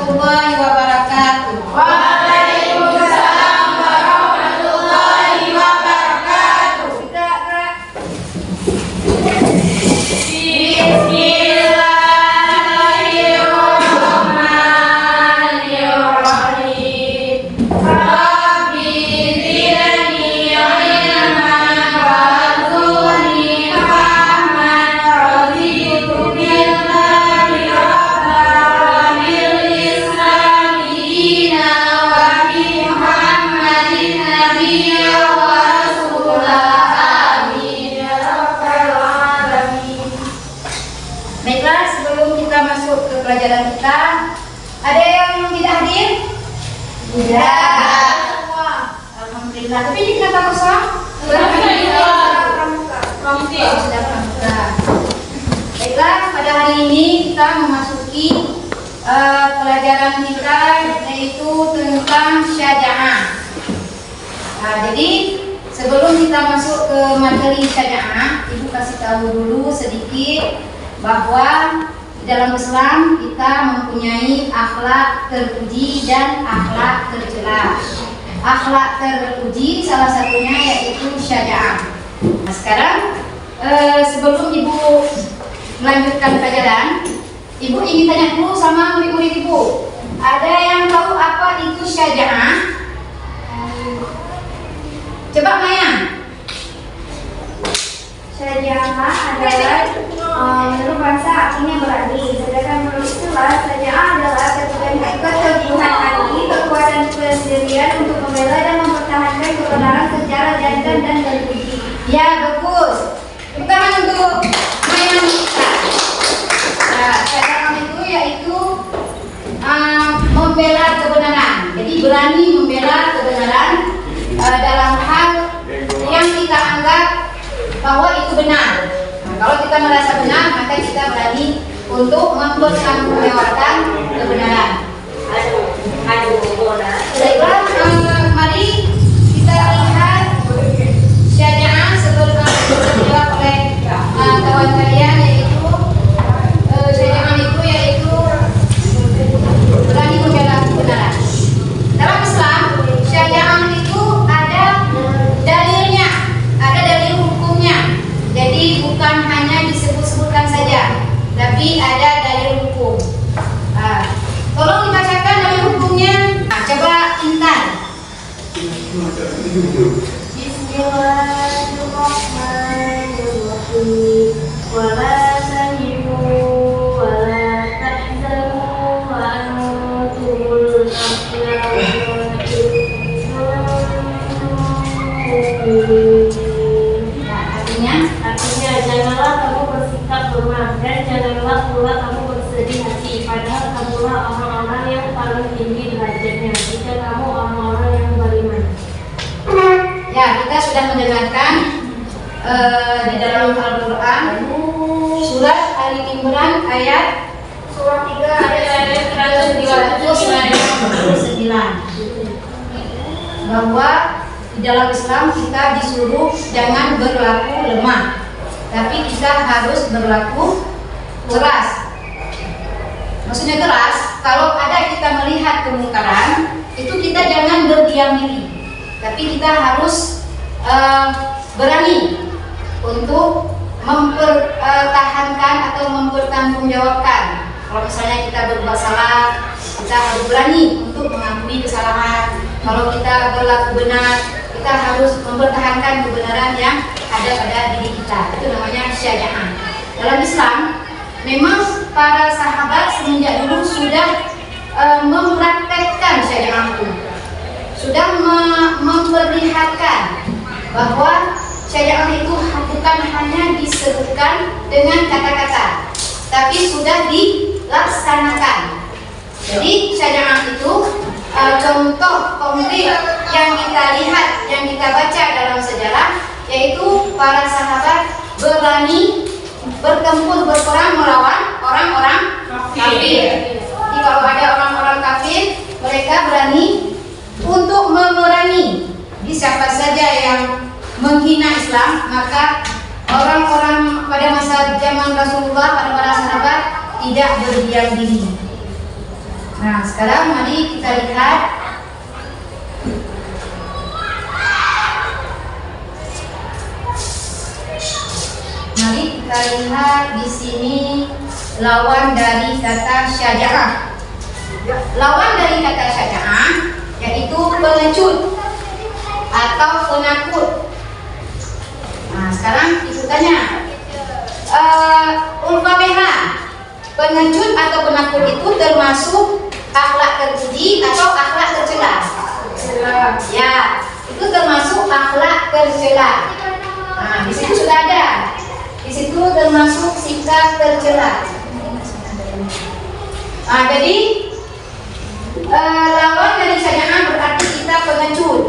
warahmatullahi wabarakatuh. Waalaikumsalam warahmatullahi wabarakatuh. Bismillahirrahmanirrahim. Rabbi zidni ilman warzuqni fahman. Raditu billahi rabban bil Islam dinan wa bi Muhammadin nabiyyan wa rasulah. Amin ya rabbal alamin. Baiklah, sebelum kita masuk ke pelajaran kita, ada yang tidak hadir? Tidak. Alhamdulillah. Tapi ini kenapa kosong? Pramuka. Sudah pramuka. Baiklah, pada hari ini kita memasuki pelajaran kita, yaitu tentang syaja'ah. Nah, jadi sebelum kita masuk ke materi syaja'ah, Ibu kasih tahu dulu sedikit bahwa di dalam Islam kita mempunyai akhlak terpuji dan akhlak tercela. Akhlak terpuji salah satunya yaitu syaja'ah. Nah, sekarang sebelum Ibu melanjutkan pelajaran, Ibu ingin tanya dulu sama murid-murid Ibu. Ada yang tahu apa itu syaja'ah? Coba Maya. Syaja'ah adalah menurut bahasa artinya berani, sedangkan menurut istilah syaja'ah adalah keteguhan hati, kekuatan pendirian untuk membela dan mempertahankan kebenaran secara jantan dan terpuji. Ya, bagus. Tepuk tangan untuk Maya. Nah, syaja'ah itu yaitu membela kebenaran. Jadi berani membela kebenaran dalam hal yang kita anggap bahwa itu benar. Nah, kalau kita merasa benar, maka kita berani untuk mempertanggungjawabkan kebenaran. Baiklah, mari kita lihat syaja'ah sebelum dijawab oleh kawan kalian, yaitu syaja'ah itu yaitu berani membela kebenaran. Dalam Islam, syaja'ah itu ada dalilnya, ada dalil hukumnya. Jadi bukan hanya disebut-sebutkan saja, tapi ada dalil hukum. Tolong dibacakan dalil hukumnya. Coba Intan. Bismillahirrahmanirrahim. Wala tahinu wala tahzanu wa antumul Artinya janganlah kamu bersikap lemah dan janganlah pula kamu bersedih hati, padahal kamulah orang-orang yang paling tinggi derajatnya jika kamu orang-orang yang beriman. Ya, kita sudah mendengarkan di dalam Al-Quran surat Ali Imran ayat Surah 3 ayat 299 bahwa di dalam Islam kita disuruh jangan berlaku lemah, tapi kita harus berlaku keras. Maksudnya keras, kalau ada kita melihat kemungkaran, itu kita jangan berdiam diri, tapi kita harus berani untuk mempertahankan atau mempertanggungjawabkan. Kalau misalnya kita berbuat salah, kita harus berani untuk mengampuni kesalahan. Kalau kita berlaku benar, kita harus mempertahankan kebenaran yang ada pada diri kita. Itu namanya syaja'ah. Dalam Islam, memang para sahabat semenjak dulu sudah mempraktekkan syaja'ah itu, sudah memperlihatkan bahwa syaja'ah itu bukan hanya disebutkan dengan kata-kata, tapi sudah dilaksanakan. Jadi syaja'ah itu contoh konkret yang kita lihat, yang kita baca dalam sejarah, yaitu para sahabat berani bertempur, berperang melawan orang-orang kafir. Jadi kalau ada orang-orang kafir, mereka berani untuk memerangi. Jadi siapa saja yang menghina Islam, maka orang-orang pada masa zaman Rasulullah, pada para sahabat tidak berdiam diri. Nah, sekarang mari kita lihat di sini lawan dari kata syaja'ah. Lawan dari kata syaja'ah yaitu pengecut atau penakut. Nah, sekarang ibu tanya, Ulfa BH, pengecut atau penakut itu termasuk akhlak terpuji atau akhlak tercela? Ya, itu termasuk akhlak tercela. Nah, di situ sudah ada. Di situ termasuk sikap tercela. Nah, jadi lawan dari syaja'ah berarti kita pengecut.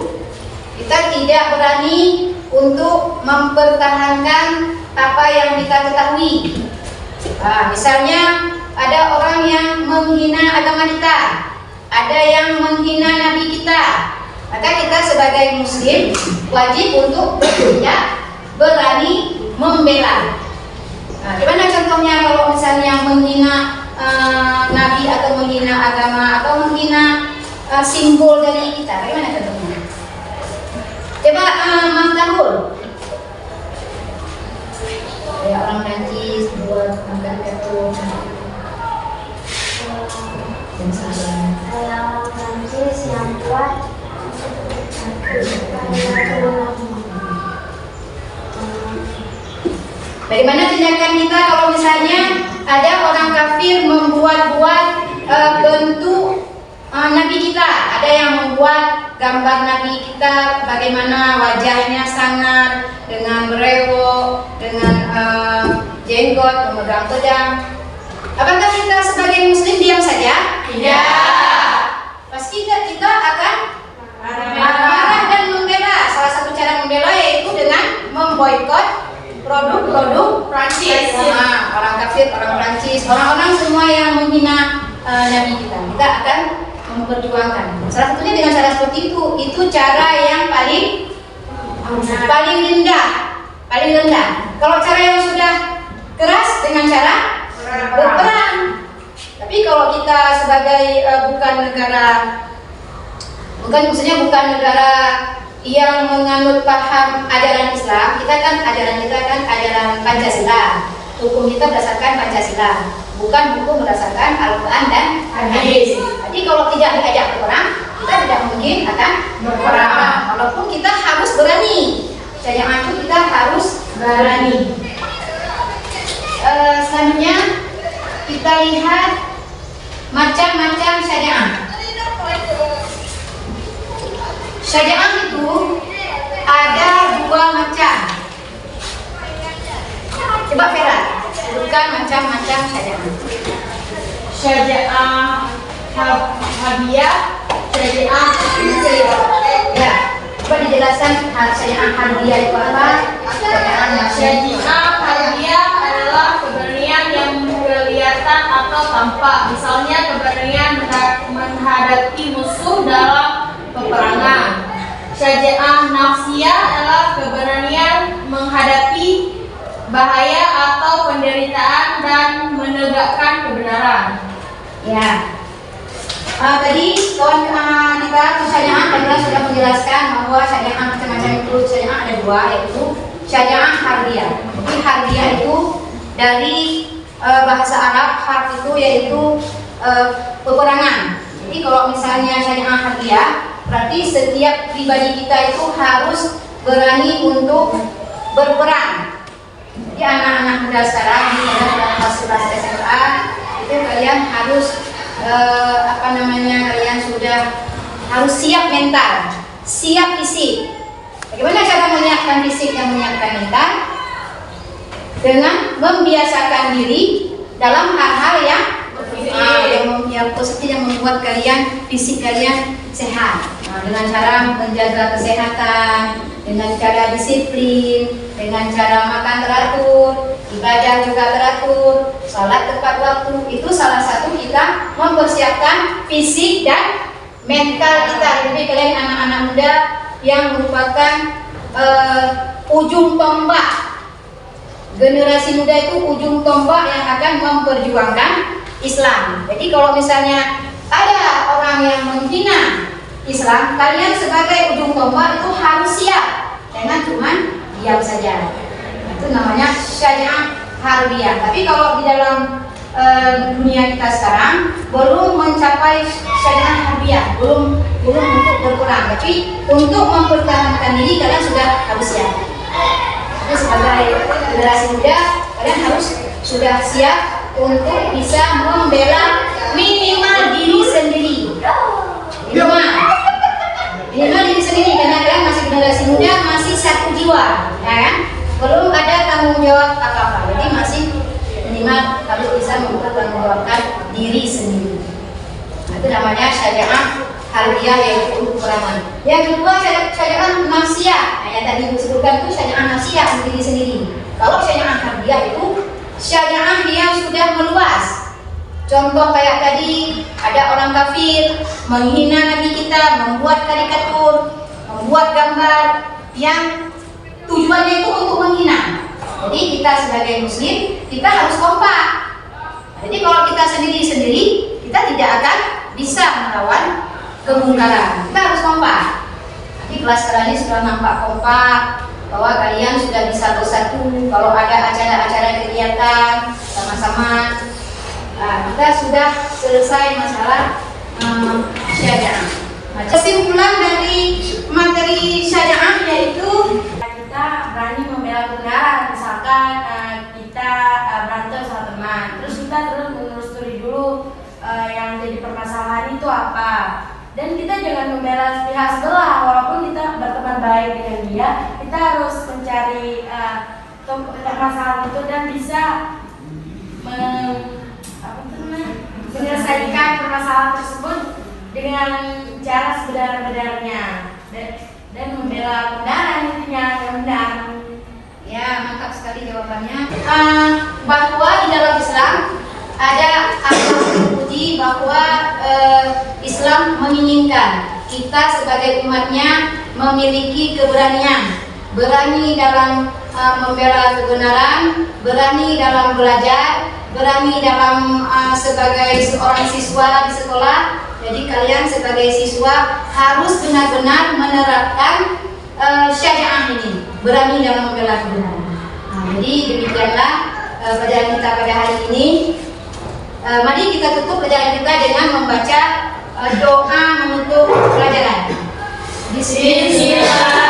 Kita tidak berani untuk mempertahankan apa yang kita ketahui. Nah, misalnya ada orang yang menghina agama kita, ada yang menghina nabi kita, maka kita sebagai muslim wajib untuk berani membela. Nah, gimana contohnya kalau misalnya menghina nabi atau menghina agama atau menghina simbol dari kita, bagaimana contohnya? Coba Mas Tahul. Ya, orang Prancis buat makan itu. Kalau Prancis yang buat bagaimana tindakan kita kalau misalnya ada orang kafir membuat-buat bentuk nabi kita, ada yang membuat gambar nabi kita bagaimana wajahnya sangar dengan berewok, dengan jenggot, memegang pedang. Apakah kita sebagai muslim diam saja? Tidak. Pasti kita akan marah dan membela. Salah satu cara membela yaitu dengan memboikot produk-produk Prancis. Nah, orang kafir, orang Prancis, orang-orang semua yang menghina nabi kita akan memperjuangkan. Salah satunya dengan cara seperti itu. Itu cara yang paling rendah. Kalau cara yang sudah keras dengan cara berperang. Tapi kalau kita sebagai bukan negara yang menganut paham ajaran Islam, ajaran kita kan ajaran Pancasila. Hukum kita berdasarkan Pancasila, bukan hukum berdasarkan Al-Quran dan Hadis. Jadi kalau tidak diajak berperang, kita tidak mungkin akan berperang. Walaupun kita harus berani. Syaja'ah itu kita harus berani. Selanjutnya kita lihat macam-macam syaja'ah. Syaja'ah itu ada 2 macam. Coba Vera, sebutkan macam-macam syaja'ah. Syaja'ah Habiyah, Syaja'ah Muslim. Ya, coba dijelaskan syaja'ah Habiyah itu apa? Syaja'ah Habiyah adalah keberanian yang kelihatan atau tampak. Misalnya keberanian menghadapi musuh dalam peperangan. Syaja'ah nafsiyah adalah keberanian menghadapi bahaya atau penderitaan dan menegakkan kebenaran. Ya. Tadi kawan kita syaja'ah adalah sudah menjelaskan bahwa syaja'ah macam-macam itu. Syaja'ah ada 2, yaitu syaja'ah harbiyah. Jadi harbiyah itu dari bahasa Arab, harb itu yaitu peperangan. Jadi kalau misalnya syaja'ah harbiyah, berarti setiap pribadi kita itu harus berani untuk berperang. Jadi anak-anak muda sekarang di dalam kelas SMA itu kalian harus kalian sudah harus siap mental, siap fisik. Bagaimana cara menyiapkan fisik dan menyiapkan mental? Dengan membiasakan diri dalam hal-hal yang positif yang membuat fisik kalian sehat. Dengan cara menjaga kesehatan, dengan cara disiplin, dengan cara makan teratur, ibadah juga teratur, salat tepat waktu. Itu salah satu kita mempersiapkan fisik dan mental kita. Jadi kalian anak-anak muda yang merupakan ujung tombak, generasi muda itu ujung tombak yang akan memperjuangkan Islam. Jadi kalau misalnya ada orang yang menghina Islam, kalian sebagai ujung tombak itu harus siap, jangan cuma diam saja. Itu namanya syariah harbiyah. Tapi kalau di dalam dunia kita sekarang belum mencapai syariah harbiyah, belum untuk berperang, tapi untuk mempertahankan diri kalian sudah harus siap. Jadi sebagai generasi muda, kalian harus sudah siap untuk bisa membela minimal diri sendiri. Minimal diri sendiri, karena kalian masih generasi muda, masih satu jiwa, ya kan? Belum ada tanggung jawab apa-apa, jadi masih minimal harus bisa mempertanggungjawabkan diri sendiri. Nah, itu namanya syariah harbiyah, yaitu untuk peperangan. Yang kedua syariah nafsiyah. Nah, yang tadi disebutkan itu syariah nafsiyah untuk diri sendiri. Kalau syariah harbiyah itu syariah yang sudah meluas. Contoh kayak tadi, ada orang kafir menghina Nabi kita, membuat karikatur, membuat gambar yang tujuannya itu untuk menghina. Jadi kita sebagai muslim, kita harus kompak. Jadi kalau kita sendiri-sendiri, kita tidak akan bisa melawan kemungkaran. Kita harus kompak. Nanti kelas sekarang ini sudah nampak kompak, bahwa kalian sudah bisa bersatu. Kalau ada acara-acara kegiatan sama-sama, kita sudah selesai masalah syariah. Kesimpulan dari materi syariah yaitu kita berani membela kebenaran. Misalkan kita berantem sama teman, terus kita terus menelusuri dulu yang jadi permasalahan itu apa, dan kita jangan membela pihak sebelah. Walaupun kita berteman baik dengan dia, kita harus mencari permasalahan itu dan bisa menyelesaikan permasalahan tersebut dengan cara sebenar-benarnya dan membela kebenaran, intinya yang benar. ya, mantap sekali jawabannya. Bahwa di dalam Islam ada akhlak terpuji, bahwa Islam menginginkan kita sebagai umatnya memiliki keberanian, berani dalam membela kebenaran, berani dalam belajar, berani dalam sebagai seorang siswa di sekolah. Jadi kalian sebagai siswa harus benar-benar menerapkan syariah ini, berani dalam membela kebenaran. Jadi demikianlah pelajaran kita pada hari ini. Mari kita tutup pelajaran kita dengan membaca doa menutup pelajaran. Bismillah.